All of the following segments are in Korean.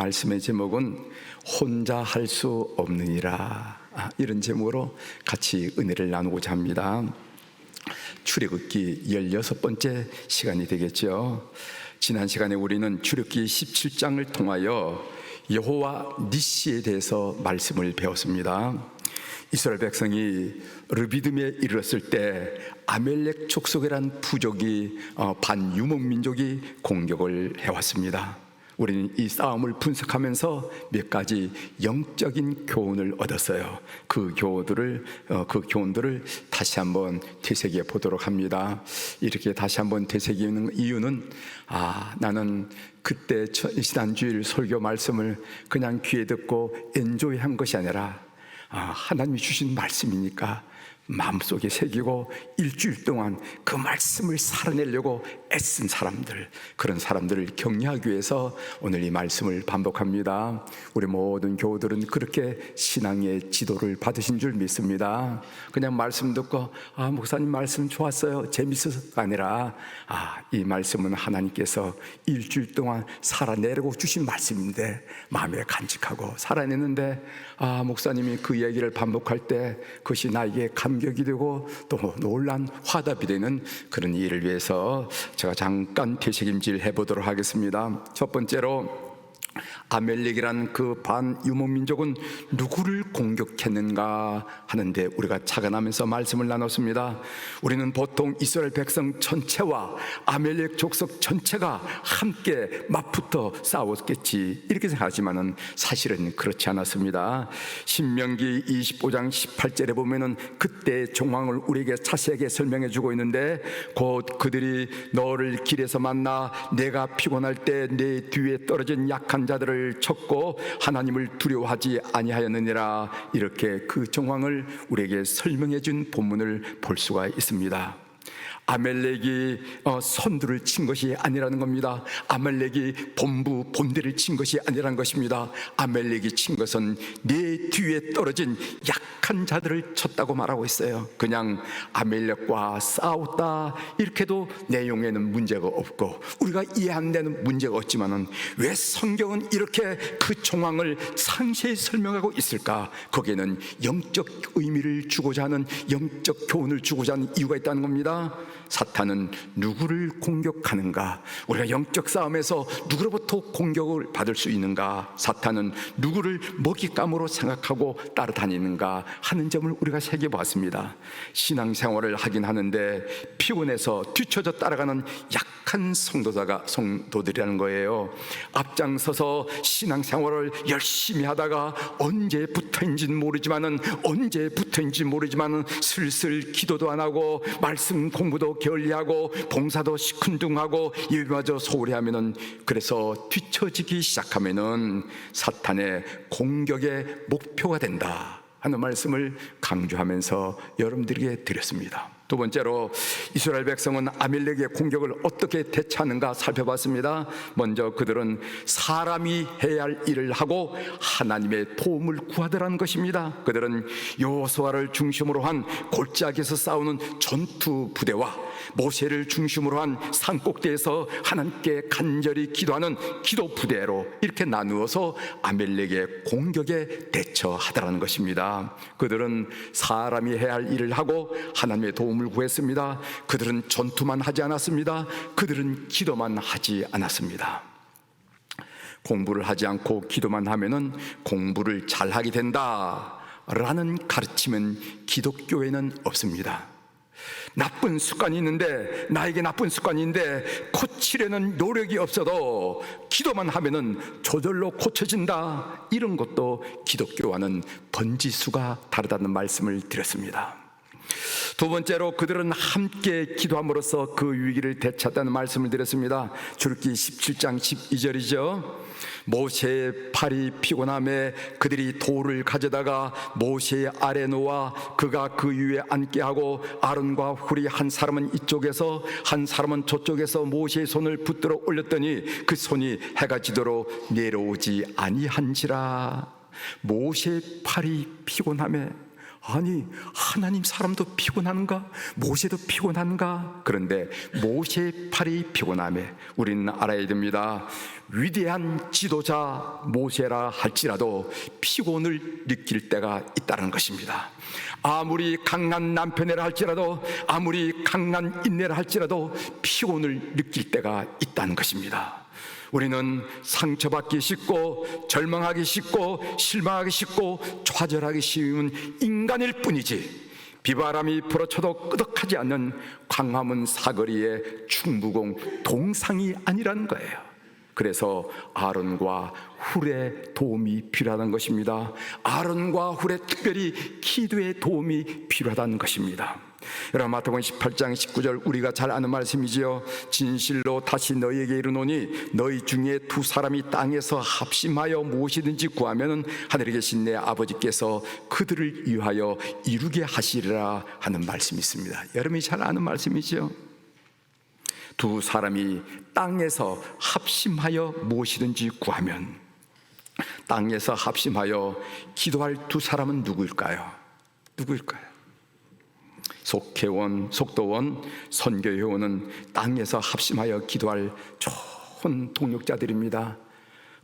말씀의 제목은 혼자 할 수 없느니라, 이런 제목으로 같이 은혜를 나누고자 합니다. 출애굽기 16번째 시간이 되겠죠. 지난 시간에 우리는 출애굽기 17장을 통하여 여호와 니시에 대해서 말씀을 배웠습니다. 이스라엘 백성이 르비딤에 이르렀을 때 아멜렉 족속이란 부족이 반유목민족이 공격을 해왔습니다. 우리는 이 싸움을 분석하면서 몇 가지 영적인 교훈을 얻었어요. 그 교훈들을 다시 한번 되새겨 보도록 합니다. 이렇게 다시 한번 되새기는 이유는 나는 그때 지난주일 설교 말씀을 그냥 귀에 듣고 엔조이한 것이 아니라 하나님이 주신 말씀이니까 마음속에 새기고 일주일 동안 그 말씀을 살아내려고 애쓴 사람들, 그런 사람들을 격려하기 위해서 오늘 이 말씀을 반복합니다. 우리 모든 교우들은 그렇게 신앙의 지도를 받으신 줄 믿습니다. 그냥 말씀 듣고 목사님 말씀 좋았어요, 재밌어서가 아니라 이 말씀은 하나님께서 일주일 동안 살아내려고 주신 말씀인데 마음에 간직하고 살아내는데 목사님이 그 얘기를 반복할 때 그것이 나에게 감격이 되고 또 놀란 화답이 되는 그런 일을 위해서 제가 잠깐 되새김질 해보도록 하겠습니다. 첫 번째로, 아멜렉이란 그 반유목민족은 누구를 공격했는가 하는데 우리가 착안하면서 말씀을 나눴습니다. 우리는 보통 이스라엘 백성 전체와 아멜렉 족속 전체가 함께 맞붙어 싸웠겠지 이렇게 생각하지만 사실은 그렇지 않았습니다. 신명기 25장 18절에 보면은 그때 정황을 우리에게 자세하게 설명해 주고 있는데, 곧 그들이 너를 길에서 만나 내가 피곤할 때 내 뒤에 떨어진 약한 자들을 쳤고 하나님을 두려워하지 아니하였느니라, 이렇게 그 정황을 우리에게 설명해 준 본문을 볼 수가 있습니다. 아멜렉이 선두를 친 것이 아니라는 겁니다. 아멜렉이 본대를 친 것이 아니라는 것입니다. 아멜렉이 친 것은 내 뒤에 떨어진 약한 자들을 쳤다고 말하고 있어요. 그냥 아멜렉과 싸웠다 이렇게도 내용에는 문제가 없고 우리가 이해 안 되는 문제가 없지만은 왜 성경은 이렇게 그 정황을 상세히 설명하고 있을까? 거기에는 영적 의미를 주고자 하는, 영적 교훈을 주고자 하는 이유가 있다는 겁니다. 사탄은 누구를 공격하는가? 우리가 영적 싸움에서 누구로부터 공격을 받을 수 있는가? 사탄은 누구를 먹잇감으로 생각하고 따라다니는가 하는 점을 우리가 새겨봤습니다. 신앙생활을 하긴 하는데 피곤해서 뒤처져 따라가는 약한 성도들이라는 거예요. 앞장서서 신앙생활을 열심히 하다가 언제 붙어인지는 모르지만은 슬슬 기도도 안 하고 말씀 공부도 게을리하고 봉사도 시큰둥하고 예배마저 소홀히 하면은, 그래서 뒤처지기 시작하면은 사탄의 공격의 목표가 된다 하는 말씀을 강조하면서 여러분들에게 드렸습니다. 두 번째로, 이스라엘 백성은 아멜렉의 공격을 어떻게 대처하는가 살펴봤습니다. 먼저 그들은 사람이 해야 할 일을 하고 하나님의 도움을 구하더라는 것입니다. 그들은 여호수아를 중심으로 한 골짜기에서 싸우는 전투 부대와 모세를 중심으로 한 산꼭대에서 하나님께 간절히 기도하는 기도 부대로 이렇게 나누어서 아멜렉의 공격에 대처하더라는 것입니다. 그들은 사람이 해야 할 일을 하고 하나님의 도움을 구했습니다. 그들은 전투만 하지 않았습니다. 그들은 기도만 하지 않았습니다. 공부를 하지 않고 기도만 하면은 공부를 잘하게 된다라는 가르침은 기독교에는 없습니다. 나쁜 습관이 있는데, 나에게 나쁜 습관이 있는데 고치려는 노력이 없어도 기도만 하면은 저절로 고쳐진다, 이런 것도 기독교와는 번지수가 다르다는 말씀을 드렸습니다. 두 번째로, 그들은 함께 기도함으로써 그 위기를 대처했다는 말씀을 드렸습니다. 출애굽기 17장 12절이죠. 모세의 팔이 피곤함에 그들이 돌을 가져다가 모세의 아래 놓아 그가 그 위에 앉게 하고 아론과 훌이 한 사람은 이쪽에서 한 사람은 저쪽에서 모세의 손을 붙들어 올렸더니 그 손이 해가 지도록 내려오지 아니한지라. 모세의 팔이 피곤함에 아니, 하나님 사람도 피곤한가? 모세도 피곤한가? 그런데 모세의 팔이 피곤함에 우리는 알아야 됩니다. 위대한 지도자 모세라 할지라도 피곤을 느낄 때가 있다는 것입니다. 아무리 강한 남편이라 할지라도, 아무리 강한 인내라 할지라도 피곤을 느낄 때가 있다는 것입니다. 우리는 상처받기 쉽고 절망하기 쉽고 실망하기 쉽고 좌절하기 쉬운 인간일 뿐이지, 비바람이 불어쳐도 끄덕하지 않는 광화문 사거리의 충무공 동상이 아니라는 거예요. 그래서 아론과 훌의 도움이 필요하다는 것입니다. 아론과 훌의 특별히 기도의 도움이 필요하다는 것입니다. 여러분, 마태복음 18장 19절 우리가 잘 아는 말씀이지요. 진실로 다시 너희에게 이르노니 너희 중에 두 사람이 땅에서 합심하여 무엇이든지 구하면 하늘에 계신 내 아버지께서 그들을 위하여 이루게 하시리라 하는 말씀이 있습니다. 여러분이 잘 아는 말씀이지요. 두 사람이 땅에서 합심하여 무엇이든지 구하면, 땅에서 합심하여 기도할 두 사람은 누구일까요? 누구일까요? 속회원, 속도원, 선교회원은 땅에서 합심하여 기도할 좋은 동력자들입니다.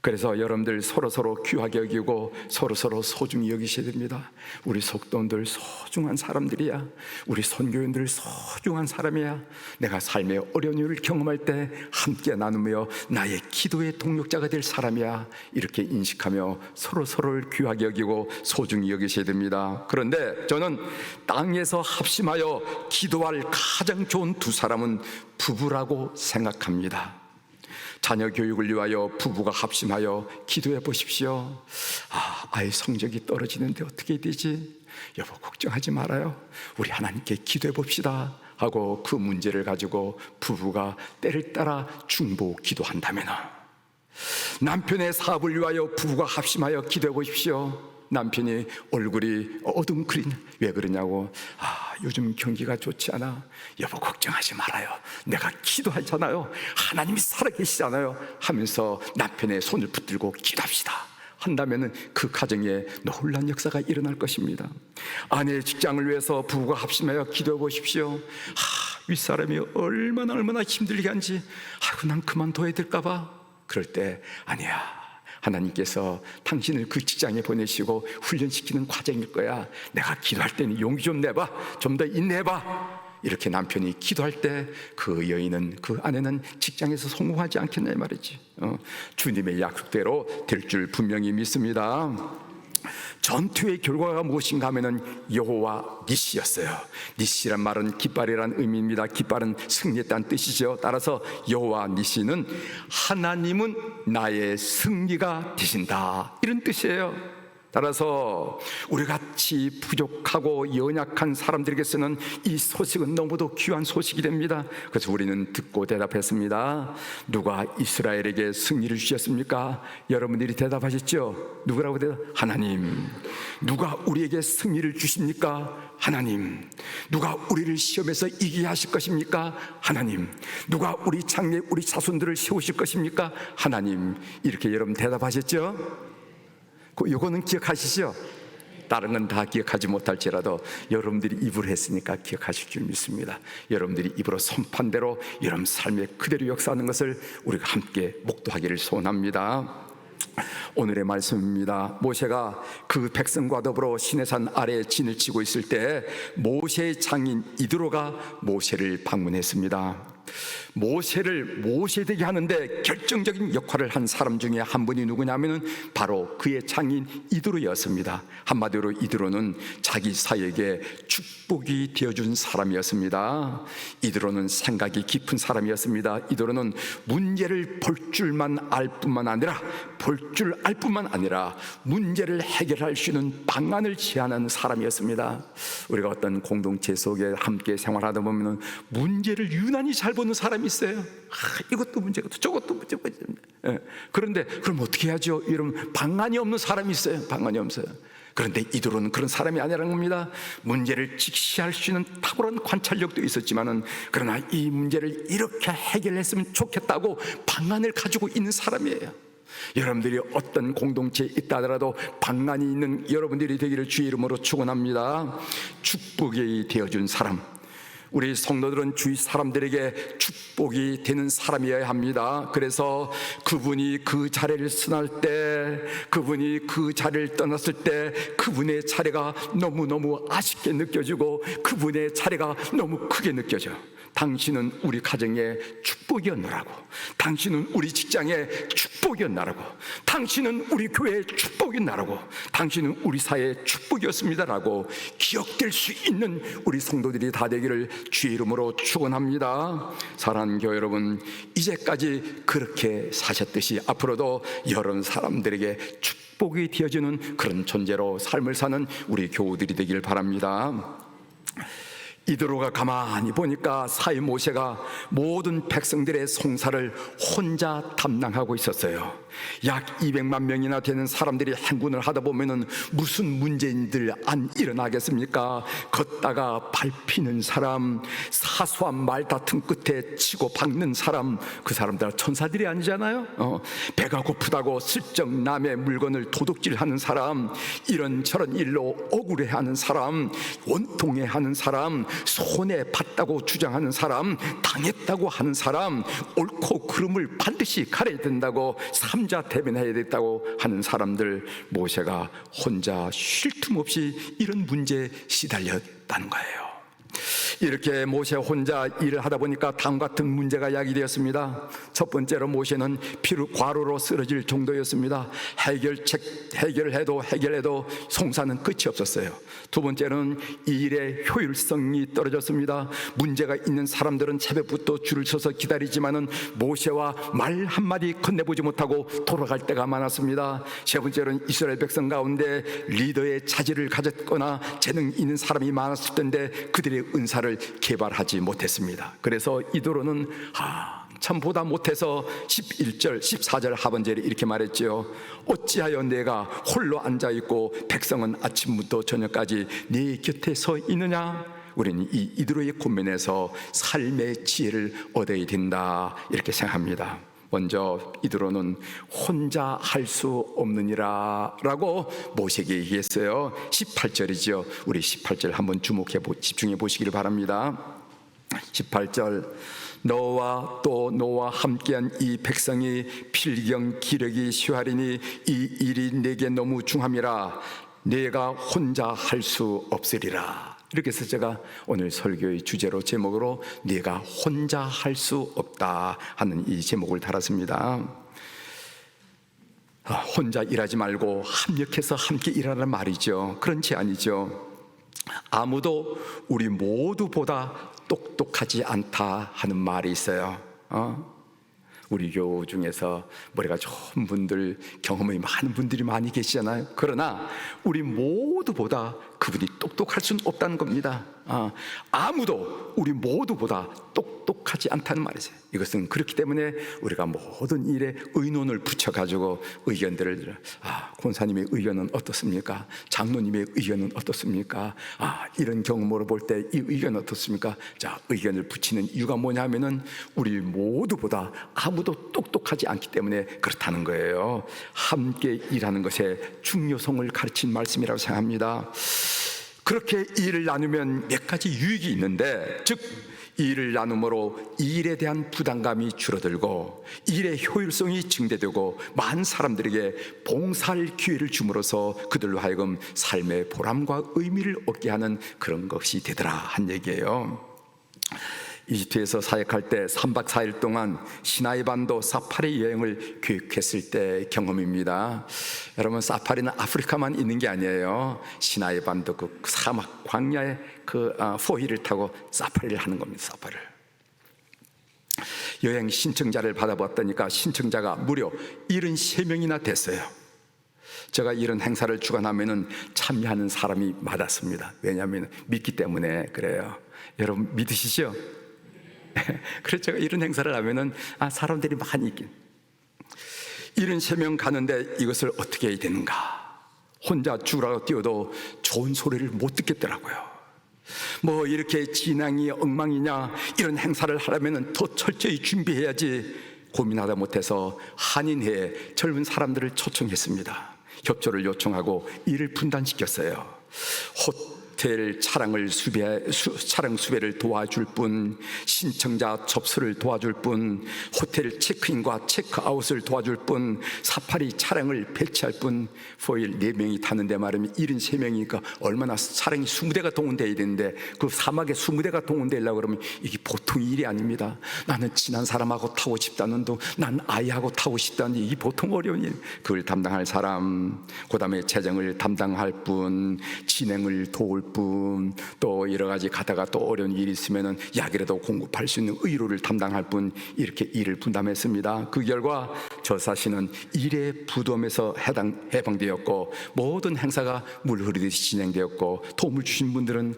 그래서 여러분들 서로서로 귀하게 여기고 서로서로 소중히 여기셔야 됩니다. 우리 속도원들 소중한 사람들이야. 우리 선교인들 소중한 사람이야. 내가 삶의 어려운 일을 경험할 때 함께 나누며 나의 기도의 동력자가 될 사람이야. 이렇게 인식하며 서로서로를 귀하게 여기고 소중히 여기셔야 됩니다. 그런데 저는 땅에서 합심하여 기도할 가장 좋은 두 사람은 부부라고 생각합니다. 자녀 교육을 위하여 부부가 합심하여 기도해 보십시오. 아이 성적이 떨어지는데 어떻게 되지? 여보, 걱정하지 말아요. 우리 하나님께 기도해 봅시다 하고 그 문제를 가지고 부부가 때를 따라 중보 기도한다면, 남편의 사업을 위하여 부부가 합심하여 기도해 보십시오. 남편이 얼굴이 어둠크린, 왜 그러냐고, 요즘 경기가 좋지 않아. 여보, 걱정하지 말아요. 내가 기도하잖아요. 하나님이 살아계시잖아요 하면서 남편의 손을 붙들고 기도합시다 한다면 그 가정에 놀라운 역사가 일어날 것입니다. 아내의 직장을 위해서 부부가 합심하여 기도해 보십시오. 윗사람이 얼마나 힘들게 한지, 난 그만둬야 될까봐. 그럴 때, 아니야, 하나님께서 당신을 그 직장에 보내시고 훈련시키는 과정일 거야. 내가 기도할 때는 용기 좀 내봐, 좀 더 인내해봐. 이렇게 남편이 기도할 때 그 여인은, 그 아내는 직장에서 성공하지 않겠냐 말이지. 주님의 약속대로 될 줄 분명히 믿습니다. 전투의 결과가 무엇인가 하면은 여호와 니시였어요. 니시란 말은 깃발이란 의미입니다. 깃발은 승리했다는 뜻이죠. 따라서 여호와 니시는 하나님은 나의 승리가 되신다, 이런 뜻이에요. 따라서 우리같이 부족하고 연약한 사람들에게서는 이 소식은 너무도 귀한 소식이 됩니다. 그래서 우리는 듣고 대답했습니다. 누가 이스라엘에게 승리를 주셨습니까? 여러분들이 대답하셨죠? 누구라고 대답? 하나님. 누가 우리에게 승리를 주십니까? 하나님. 누가 우리를 시험에서 이기게 하실 것입니까? 하나님. 누가 우리 장래 우리 자손들을 세우실 것입니까? 하나님. 이렇게 여러분 대답하셨죠? 이거는 기억하시죠? 다른 건 다 기억하지 못할지라도 여러분들이 입으로 했으니까 기억하실 줄 믿습니다. 여러분들이 입으로 선판대로 여러분 삶에 그대로 역사하는 것을 우리가 함께 목도하기를 소원합니다. 오늘의 말씀입니다. 모세가 그 백성과 더불어 시내산 아래에 진을 치고 있을 때 모세의 장인 이드로가 모세를 방문했습니다. 모세를 모세되게 하는데 결정적인 역할을 한 사람 중에 한 분이 누구냐면 바로 그의 장인 이드로였습니다. 한마디로 이드로는 자기 사역에 축복이 되어준 사람이었습니다. 이드로는 생각이 깊은 사람이었습니다. 이드로는 문제를 볼 줄만 알 뿐만 아니라 문제를 해결할 수 있는 방안을 제안하는 사람이었습니다. 우리가 어떤 공동체 속에 함께 생활하다 보면 문제를 유난히 잘 보는 사람이 있어요. 이것도 문제고 저것도 문제고. 그런데 그럼 어떻게 해야죠? 이런 방안이 없는 사람이 있어요. 방안이 없어요. 그런데 이드로는 그런 사람이 아니라는 겁니다. 문제를 직시할 수 있는 탁월한 관찰력도 있었지만은, 그러나 이 문제를 이렇게 해결했으면 좋겠다고 방안을 가지고 있는 사람이에요. 여러분들이 어떤 공동체에 있다 하더라도 방안이 있는 여러분들이 되기를 주의 이름으로 축원합니다. 축복이 되어준 사람, 우리 성도들은 주위 사람들에게 축복이 되는 사람이어야 합니다. 그래서 그분이 그 자리를 떠날 때, 그분이 그 자리를 떠났을 때 그분의 차례가 너무너무 아쉽게 느껴지고 그분의 차례가 너무 크게 느껴져. 당신은 우리 가정의 축복이었노라고, 당신은 우리 직장의 축복이었나라고, 당신은 우리 교회의 축복이었나라고, 당신은 우리 사회의 축복이었습니다라고 기억될 수 있는 우리 성도들이 다 되기를 주의 이름으로 축원합니다. 사랑하는 교회 여러분, 이제까지 그렇게 사셨듯이 앞으로도 여러 사람들에게 축복이 되어주는 그런 존재로 삶을 사는 우리 교우들이 되길 바랍니다. 이드로가 가만히 보니까 사위 모세가 모든 백성들의 송사를 혼자 담당하고 있었어요. 약 200만 명이나 되는 사람들이 행군을 하다 보면은 무슨 문제인들 안 일어나겠습니까? 걷다가 밟히는 사람, 사소한 말다툼 끝에 치고 박는 사람, 그 사람들 천사들이 아니잖아요. 배가 고프다고 슬쩍 남의 물건을 도둑질하는 사람, 이런저런 일로 억울해하는 사람, 원통해하는 사람, 손해봤다고 주장하는 사람, 당했다고 하는 사람, 옳고 그름을 반드시 가려야 된다고 삼자 대변해야 됐다고 하는 사람들, 모세가 혼자 쉴 틈 없이 이런 문제에 시달렸다는 거예요. 이렇게 모세 혼자 일을 하다 보니까 다음과 같은 문제가 야기되었습니다. 첫 번째로 모세는 피로 과로로 쓰러질 정도였습니다. 해결을 해도 송사는 끝이 없었어요. 두 번째는 이 일의 효율성이 떨어졌습니다. 문제가 있는 사람들은 새벽부터 줄을 서서 기다리지만은 모세와 말 한마디 건네보지 못하고 돌아갈 때가 많았습니다. 세 번째로는 이스라엘 백성 가운데 리더의 자질을 가졌거나 재능 있는 사람이 많았을 텐데 그들의 은사를 개발하지 못했습니다. 그래서 이도로는 참 보다 못해서 11절 14절 하반절에 이렇게 말했죠. 어찌하여 내가 홀로 앉아있고 백성은 아침부터 저녁까지 네 곁에 서 있느냐. 우리는 이 이드로의 권면에서 삶의 지혜를 얻어야 된다, 이렇게 생각합니다. 먼저 이드로는 혼자 할 수 없느니라 라고 모세에게 얘기했어요. 18절이죠. 우리 18절 한번 집중해 보시기를 바랍니다. 18절, 너와 함께한 이 백성이 필경 기력이 쇠하리니 이 일이 내게 너무 중함이라 내가 혼자 할 수 없으리라. 이렇게 해서 제가 오늘 설교의 주제로 제목으로 네가 혼자 할 수 없다 하는 이 제목을 달았습니다. 혼자 일하지 말고 합력해서 함께 일하라는 말이죠. 그런지 아니죠. 아무도 우리 모두보다 똑똑하지 않다 하는 말이 있어요. 우리 교우 중에서 머리가 좋은 분들, 경험이 많은 분들이 많이 계시잖아요. 그러나 우리 모두보다 그분이 똑똑할 수는 없다는 겁니다. 아무도 우리 모두보다 똑똑하지 않다는 말이죠. 이것은 그렇기 때문에 우리가 모든 일에 의논을 붙여가지고 의견들을 권사님의 의견은 어떻습니까? 장로님의 의견은 어떻습니까? 이런 경험으로 볼 때 이 의견은 어떻습니까? 자, 의견을 붙이는 이유가 뭐냐면은 우리 모두보다 아무도 똑똑하지 않기 때문에 그렇다는 거예요. 함께 일하는 것의 중요성을 가르친 말씀이라고 생각합니다. 그렇게 일을 나누면 몇 가지 유익이 있는데, 즉 일을 나눔으로 일에 대한 부담감이 줄어들고 일의 효율성이 증대되고 많은 사람들에게 봉사할 기회를 줌으로써 그들로 하여금 삶의 보람과 의미를 얻게 하는 그런 것이 되더라 한 얘기예요. 이집트에서 사역할 때 3박 4일 동안 시나이 반도 사파리 여행을 계획했을 때 경험입니다. 여러분, 사파리는 아프리카만 있는 게 아니에요. 시나이 반도 그 사막 광야에 포힐을 타고 사파리를 하는 겁니다. 사파리를. 여행 신청자를 받아봤더니까 신청자가 무려 73명이나 됐어요. 제가 이런 행사를 주관하면은 참여하는 사람이 많았습니다. 왜냐하면 믿기 때문에 그래요. 여러분 믿으시죠? 그래서 제가 이런 행사를 하면은 사람들이 많이 있긴. 73명 가는데 이것을 어떻게 해야 되는가? 혼자 죽으라고 뛰어도 좋은 소리를 못 듣겠더라고요. 뭐 이렇게 진앙이 엉망이냐? 이런 행사를 하려면은 더 철저히 준비해야지. 고민하다 못해서 한인회에 젊은 사람들을 초청했습니다. 협조를 요청하고 일을 분단시켰어요. 호텔 차량 수배를 도와줄 분, 신청자 접수를 도와줄 분, 호텔 체크인과 체크아웃을 도와줄 분, 사파리 차량을 배치할 분, 포일 4명이 타는데 말이면 73명이니까 얼마나 차량이 20대가 동원되어야 되는데 그 사막에 20대가 동원되려고 그러면 이게 보통 일이 아닙니다. 나는 친한 사람하고 타고 싶다는 둥, 난 아이하고 타고 싶다는 이게 보통 어려운 일. 그걸 담당할 사람, 그 다음에 재정을 담당할 분, 진행을 도울 분, 또 여러 가지 가다가 또 어려운 일이 있으면은 약이라도 공급할 수 있는 의료를 담당할 분, 이렇게 일을 분담했습니다. 그 결과 저 사실은 일의 부담에서 해방되었고 모든 행사가 물 흐르듯이 진행되었고 도움을 주신 분들은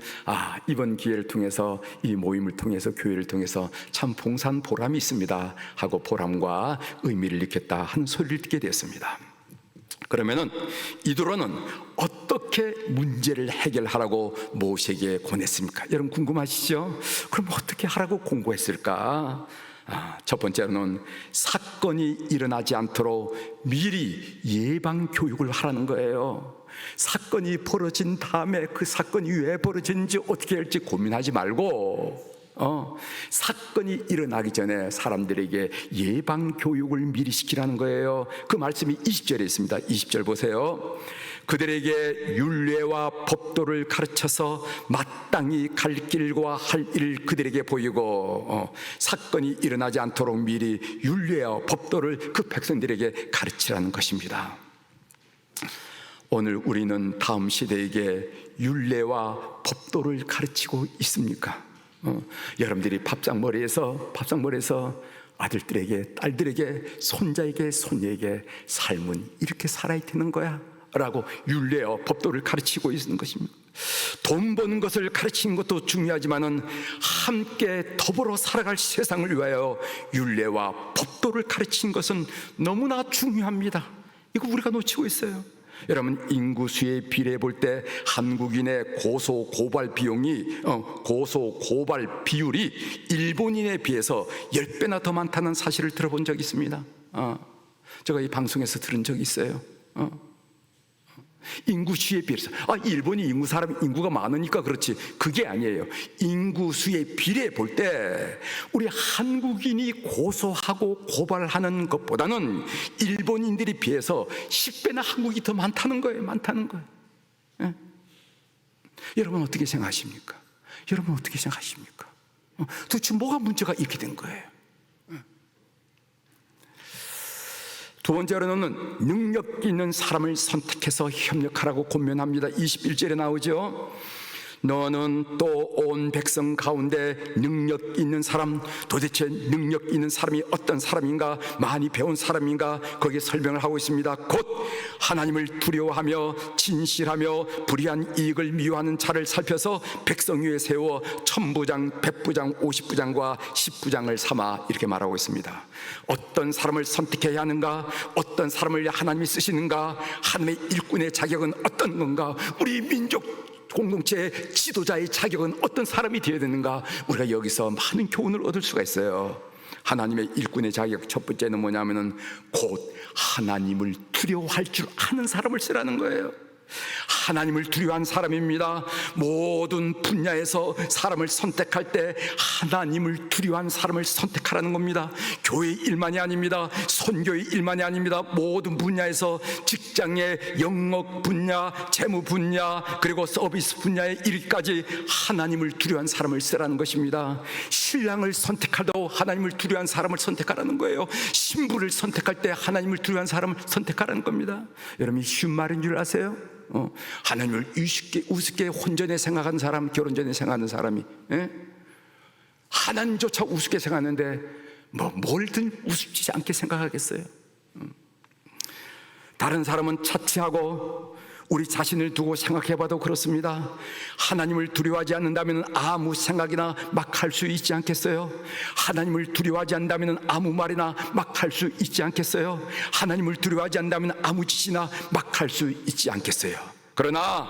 이번 기회를 통해서 이 모임을 통해서 교회를 통해서 참 봉사한 보람이 있습니다 하고 보람과 의미를 느꼈다 하는 소리를 듣게 되었습니다. 그러면은 이도로는 어떻게 문제를 해결하라고 모세에게 권했습니까? 여러분 궁금하시죠? 그럼 어떻게 하라고 공고했을까? 첫 번째로는 사건이 일어나지 않도록 미리 예방 교육을 하라는 거예요. 사건이 벌어진 다음에 그 사건이 왜 벌어졌는지 어떻게 할지 고민하지 말고 사건이 일어나기 전에 사람들에게 예방 교육을 미리 시키라는 거예요. 그 말씀이 20절에 있습니다. 20절 보세요. 그들에게 율례와 법도를 가르쳐서 마땅히 갈 길과 할 일을 그들에게 보이고 사건이 일어나지 않도록 미리 율례와 법도를 그 백성들에게 가르치라는 것입니다. 오늘 우리는 다음 시대에게 율례와 법도를 가르치고 있습니까? 여러분들이 밥상머리에서 아들들에게, 딸들에게, 손자에게, 손녀에게 삶은 이렇게 살아야 되는 거야 라고 율례와 법도를 가르치고 있는 것입니다. 돈 버는 것을 가르치는 것도 중요하지만은 함께 더불어 살아갈 세상을 위하여 율례와 법도를 가르치는 것은 너무나 중요합니다. 이거 우리가 놓치고 있어요. 여러분 인구수에 비례해 볼 때 한국인의 고소 고발 비율이 일본인에 비해서 10배나 더 많다는 사실을 들어본 적이 있습니다. 제가 이 방송에서 들은 적이 있어요. 인구수에 비해서 일본이 인구가 많으니까 그렇지, 그게 아니에요. 인구수에 비례해 볼 때 우리 한국인이 고소하고 고발하는 것보다는 일본인들이 비해서 10배나 한국이 더 많다는 거예요. 예? 여러분 어떻게 생각하십니까? 도대체 뭐가 문제가 이렇게 된 거예요? 두 번째로는 능력 있는 사람을 선택해서 협력하라고 권면합니다. 21절에 나오죠. 너는 또 온 백성 가운데 능력 있는 사람, 도대체 능력 있는 사람이 어떤 사람인가, 많이 배운 사람인가, 거기에 설명을 하고 있습니다. 곧 하나님을 두려워하며 진실하며 불의한 이익을 미워하는 자를 살펴서 백성 위에 세워 1000부장, 100부장, 50부장과 10부장을 삼아, 이렇게 말하고 있습니다. 어떤 사람을 선택해야 하는가, 어떤 사람을 하나님이 쓰시는가, 하나님의 일꾼의 자격은 어떤 건가, 우리 민족 공동체의 지도자의 자격은 어떤 사람이 되어야 되는가, 우리가 여기서 많은 교훈을 얻을 수가 있어요. 하나님의 일꾼의 자격 첫 번째는 뭐냐면은 곧 하나님을 두려워할 줄 아는 사람을 쓰라는 거예요. 하나님을 두려워하는 사람입니다. 모든 분야에서 사람을 선택할 때 하나님을 두려워하는 사람을 선택하라는 겁니다. 교회 일만이 아닙니다. 선교의 일만이 아닙니다. 모든 분야에서 직장의 영역 분야, 재무 분야, 그리고 서비스 분야에 이르기까지 하나님을 두려워하는 사람을 쓰라는 것입니다. 신랑을 선택할 때 하나님을 두려워하는 사람을 선택하라는 거예요. 신부를 선택할 때 하나님을 두려워하는 사람을 선택하라는 겁니다. 여러분이 쉬운 말인 줄 아세요? 하나님을 우습게 혼전에 생각하는 사람, 결혼 전에 생각하는 사람이 하나님조차 우습게 생각하는데 뭘든 우습지 않게 생각하겠어요? 다른 사람은 차치하고 우리 자신을 두고 생각해봐도 그렇습니다. 하나님을 두려워하지 않는다면 아무 생각이나 막 할 수 있지 않겠어요? 하나님을 두려워하지 않는다면 아무 말이나 막 할 수 있지 않겠어요? 하나님을 두려워하지 않는다면 아무 짓이나 막 할 수 있지 않겠어요? 그러나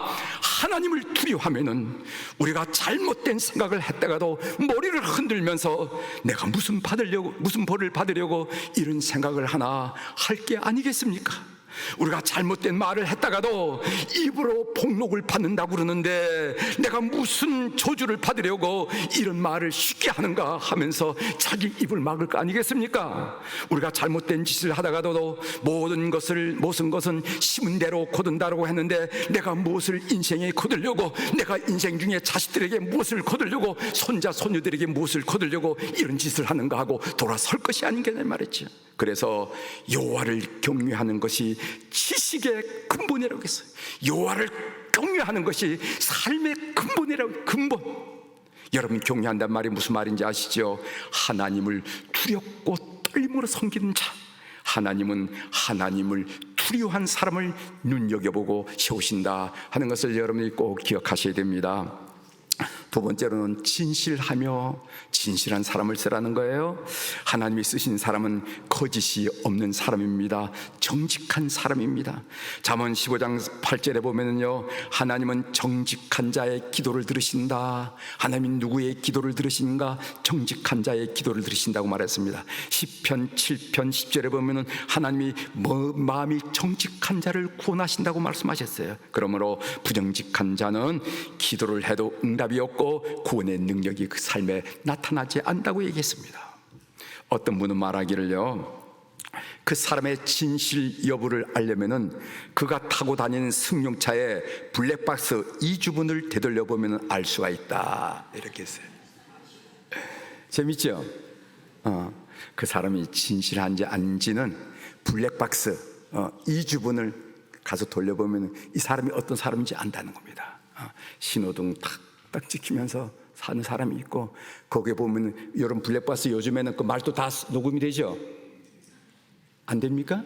하나님을 두려워하면은 우리가 잘못된 생각을 했다가도 머리를 흔들면서 내가 무슨 벌을 받으려고 이런 생각을 하나 할 게 아니겠습니까? 우리가 잘못된 말을 했다가도 입으로 복록을 받는다고 그러는데 내가 무슨 저주를 받으려고 이런 말을 쉽게 하는가 하면서 자기 입을 막을 거 아니겠습니까? 우리가 잘못된 짓을 하다가도 모든 것은 심은 대로 거둔다라고 했는데 내가 무엇을 인생에 거두려고, 내가 인생 중에 자식들에게 무엇을 거두려고, 손자 손녀들에게 무엇을 거두려고 이런 짓을 하는가 하고 돌아설 것이 아닌가 말했죠. 그래서 여호와를 경외하는 것이 지식의 근본이라고 했어요. 여호와를 경외하는 것이 삶의 근본이라고. 근본. 여러분, 경외한단 말이 무슨 말인지 아시죠? 하나님을 두렵고 떨림으로 섬기는 자. 하나님은 하나님을 두려워한 사람을 눈여겨보고 세우신다 하는 것을 여러분이 꼭 기억하셔야 됩니다. 두 번째로는 진실하며 진실한 사람을 쓰라는 거예요. 하나님이 쓰신 사람은 거짓이 없는 사람입니다. 정직한 사람입니다. 잠언 15장 8절에 보면은요, 하나님은 정직한 자의 기도를 들으신다. 하나님은 누구의 기도를 들으신가? 정직한 자의 기도를 들으신다고 말했습니다. 시편 7편 10절에 보면은 하나님이 마음이 정직한 자를 구원하신다고 말씀하셨어요. 그러므로 부정직한 자는 기도를 해도 응답이 없고 구원의 능력이 그 삶에 나타나지 않는다고 얘기했습니다. 어떤 분은 말하기를요, 그 사람의 진실 여부를 알려면은 그가 타고 다니는 승용차의 블랙박스 2주분을 되돌려보면 알 수가 있다, 이렇게 했어요. 재밌죠? 그 사람이 진실한지 아닌지는 블랙박스 2주분을 가서 돌려보면 이 사람이 어떤 사람인지 안다는 겁니다. 신호등 딱 지키면서 사는 사람이 있고, 거기에 보면 여러분 블랙박스 요즘에는 그 말도 다 녹음이 되죠? 안 됩니까?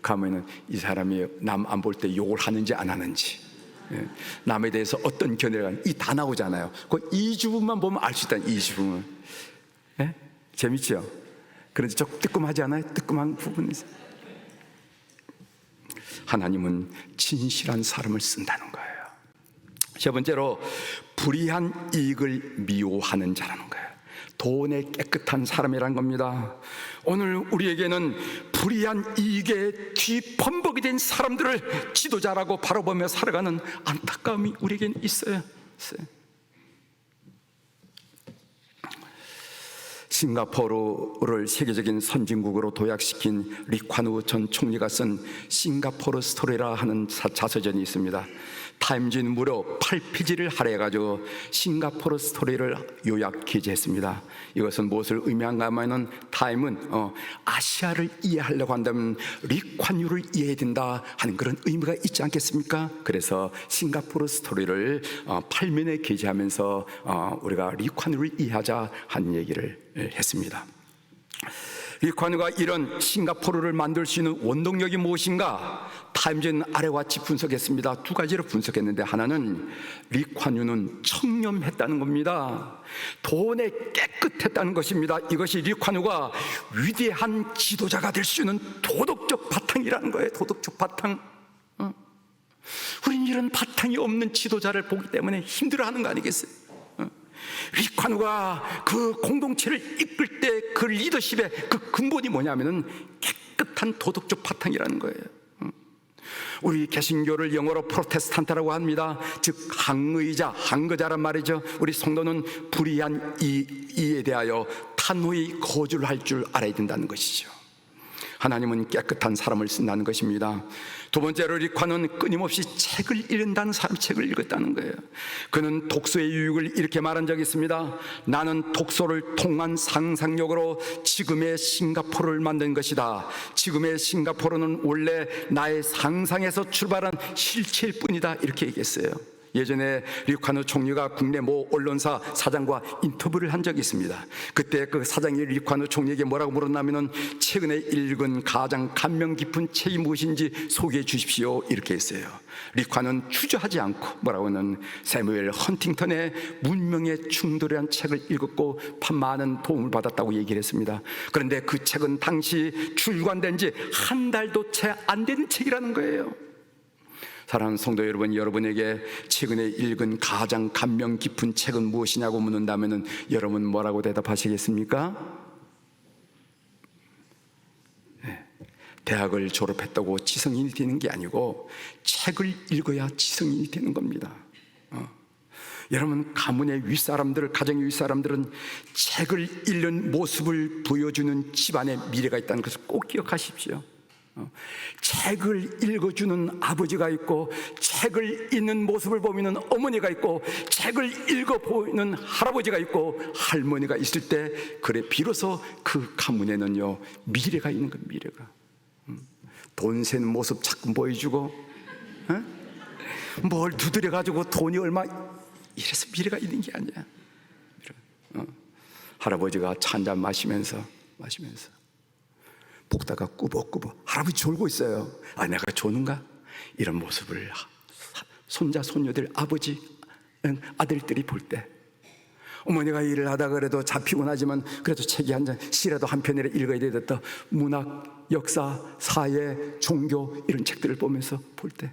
가면은 이 사람이 남 안 볼 때 욕을 하는지 안 하는지, 남에 대해서 어떤 견해가 이 다 나오잖아요. 그 이 주부만 보면 알 수 있다. 이 주부는. 재밌죠? 그런데 좀 뜨끔하지 않아요? 뜨끔한 부분이 있어요. 하나님은 진실한 사람을 쓴다는 거예요. 세 번째로 불의한 이익을 미워하는 자라는 거예요. 돈에 깨끗한 사람이란 겁니다. 오늘 우리에게는 불의한 이익에 뒤범벅이 된 사람들을 지도자라고 바라보며 살아가는 안타까움이 우리에게는 있어요. 싱가포르를 세계적인 선진국으로 도약시킨 리관우 전 총리가 쓴 싱가포르 스토리라 하는 자서전이 있습니다. 타임즈는 무려 8페이지를 할애해가지고 싱가포르 스토리를 요약 기재했습니다. 이것은 무엇을 의미한가 하면은 타임은 아시아를 이해하려고 한다면 리관유를 이해해야 된다 하는 그런 의미가 있지 않겠습니까? 그래서 싱가포르 스토리를 8면에 게재하면서 우리가 리관유를 이해하자 하는 얘기를 했습니다. 리관유가 이런 싱가포르를 만들 수 있는 원동력이 무엇인가? 타임즈는 아래와 같이 분석했습니다. 두 가지로 분석했는데, 하나는 리관유는 청렴했다는 겁니다. 돈에 깨끗했다는 것입니다. 이것이 리관유가 위대한 지도자가 될 수 있는 도덕적 바탕이라는 거예요. 도덕적 바탕. 우린 이런 바탕이 없는 지도자를 보기 때문에 힘들어하는 거 아니겠어요? 리관우가 그 공동체를 이끌 때 그 리더십의 그 근본이 뭐냐면은 깨끗한 도덕적 바탕이라는 거예요. 우리 개신교를 영어로 프로테스탄트라고 합니다. 즉 항거자란 말이죠. 우리 성도는 불의한 이에 대하여 단호히 거절할 줄 알아야 된다는 것이죠. 하나님은 깨끗한 사람을 쓴다는 것입니다. 두 번째로 리관은 끊임없이 책을 읽는다는 사람, 책을 읽었다는 거예요. 그는 독서의 유익을 이렇게 말한 적이 있습니다. 나는 독서를 통한 상상력으로 지금의 싱가포르를 만든 것이다. 지금의 싱가포르는 원래 나의 상상에서 출발한 실체일 뿐이다. 이렇게 얘기했어요. 예전에 리관우 총리가 국내 모 언론사 사장과 인터뷰를 한 적이 있습니다. 그때 그 사장이 리관우 총리에게 뭐라고 물었냐면은 최근에 읽은 가장 감명 깊은 책이 무엇인지 소개해 주십시오, 이렇게 했어요. 리관우는 주저하지 않고 뭐라고는 세무엘 헌팅턴의 문명의 충돌이라는 책을 읽었고 많은 도움을 받았다고 얘기를 했습니다. 그런데 그 책은 당시 출간된 지 한 달도 채 안 되는 책이라는 거예요. 사랑하는 성도 여러분, 여러분에게 최근에 읽은 가장 감명 깊은 책은 무엇이냐고 묻는다면 여러분 뭐라고 대답하시겠습니까? 대학을 졸업했다고 지성인이 되는 게 아니고 책을 읽어야 지성인이 되는 겁니다. 여러분, 가문의 윗사람들, 가정의 윗사람들은 책을 읽는 모습을 보여주는 집안의 미래가 있다는 것을 꼭 기억하십시오. 책을 읽어주는 아버지가 있고, 책을 읽는 모습을 보이는 어머니가 있고, 책을 읽어 보이는 할아버지가 있고 할머니가 있을 때, 그래 비로소 그 가문에는요 미래가 있는 것. 미래가. 돈 세는 모습 자꾸 보여주고, 뭘 두드려 가지고 돈이 얼마, 이래서 미래가 있는 게 아니야. 할아버지가 차 한잔 마시면서 볶다가 꾸벅꾸벅, 할아버지 졸고 있어요. 아, 내가 조는가? 이런 모습을 손자 손녀들, 아버지 아들들이 볼 때, 어머니가 일을 하다 그래도 잡히곤 하지만 그래도 책이 한 장, 시라도 한 편이라 읽어야 되겠다. 문학, 역사, 사회, 종교 이런 책들을 보면서 볼 때,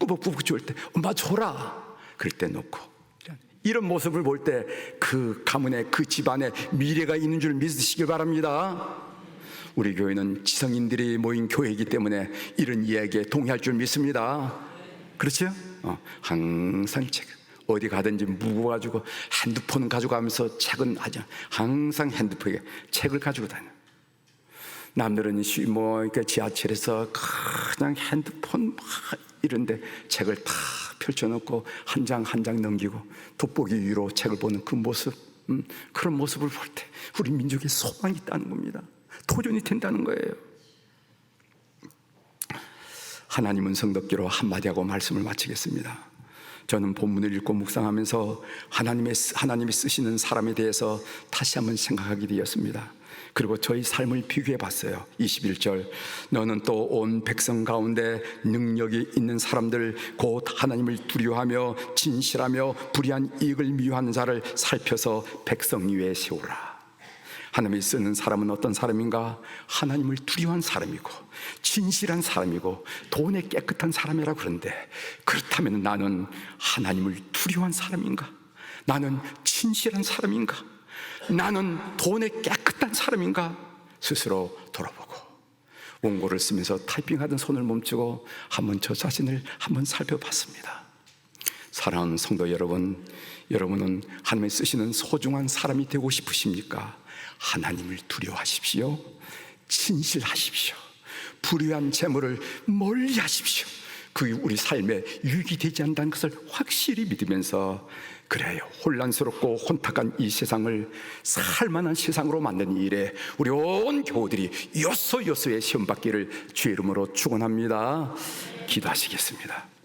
꾸벅꾸벅 졸 때, 엄마 줘라. 그럴 때 놓고, 이런 모습을 볼 때 그 가문에, 그 집안에 미래가 있는 줄 믿으시길 바랍니다. 우리 교회는 지성인들이 모인 교회이기 때문에 이런 이야기에 동의할 줄 믿습니다. 그렇죠? 항상 책, 어디 가든지 무거워가지고 핸드폰 가져가면서 책은 아주 항상 핸드폰에 책을 가지고 다녀. 남들은 이렇게 지하철에서 그냥 핸드폰 이런데 책을 다 펼쳐놓고 한 장 한 장 넘기고 돋보기 위로 책을 보는 그 모습, 그런 모습을 볼 때 우리 민족에 소망이 있다는 겁니다. 도전이 된다는 거예요. 하나님은 성덕기로 한마디 하고 말씀을 마치겠습니다. 저는 본문을 읽고 묵상하면서 하나님이 쓰시는 사람에 대해서 다시 한번 생각하게 되었습니다. 그리고 저희 삶을 비교해 봤어요. 21절, 너는 또 온 백성 가운데 능력이 있는 사람들, 곧 하나님을 두려워하며 진실하며 불의한 이익을 미워하는 자를 살펴서 백성 위에 세우라. 하나님이 쓰는 사람은 어떤 사람인가? 하나님을 두려워한 사람이고 진실한 사람이고 돈에 깨끗한 사람이라. 그런데 그렇다면 나는 하나님을 두려워한 사람인가? 나는 진실한 사람인가? 나는 돈에 깨끗한 사람인가? 스스로 돌아보고 원고를 쓰면서 타이핑하던 손을 멈추고 한번 저 자신을 한번 살펴봤습니다. 사랑하는 성도 여러분, 여러분은 하나님이 쓰시는 소중한 사람이 되고 싶으십니까? 하나님을 두려워하십시오. 진실하십시오. 불의한 재물을 멀리 하십시오. 그게 우리 삶에 유익이 되지 않는다는 것을 확실히 믿으면서, 그래요, 혼란스럽고 혼탁한 이 세상을 살만한 세상으로 만드는 일에 우리 온 교우들이 요소요소의 시험 받기를 주의 이름으로 축원합니다. 기도하시겠습니다.